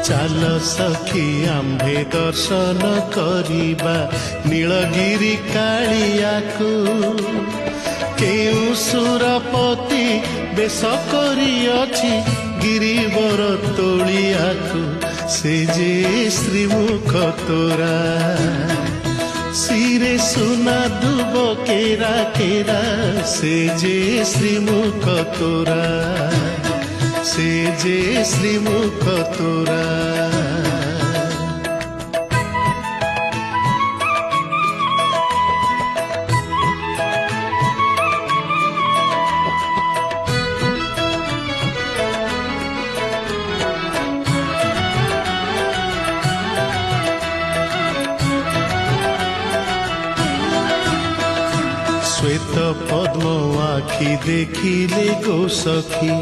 चाल सखी आम्भे दर्शन करिबा नीलगिरी कालियाकू केउ सुरपति बेश करिअछि गिरिवर तोलियाकू से जे श्रीमुख तोरा सिरे सुना दुब केरा केरा से जे श्रीमुख तोरा से जे श्रीमुख तोरा श्वेत पद्म आखि देखिले गो सखी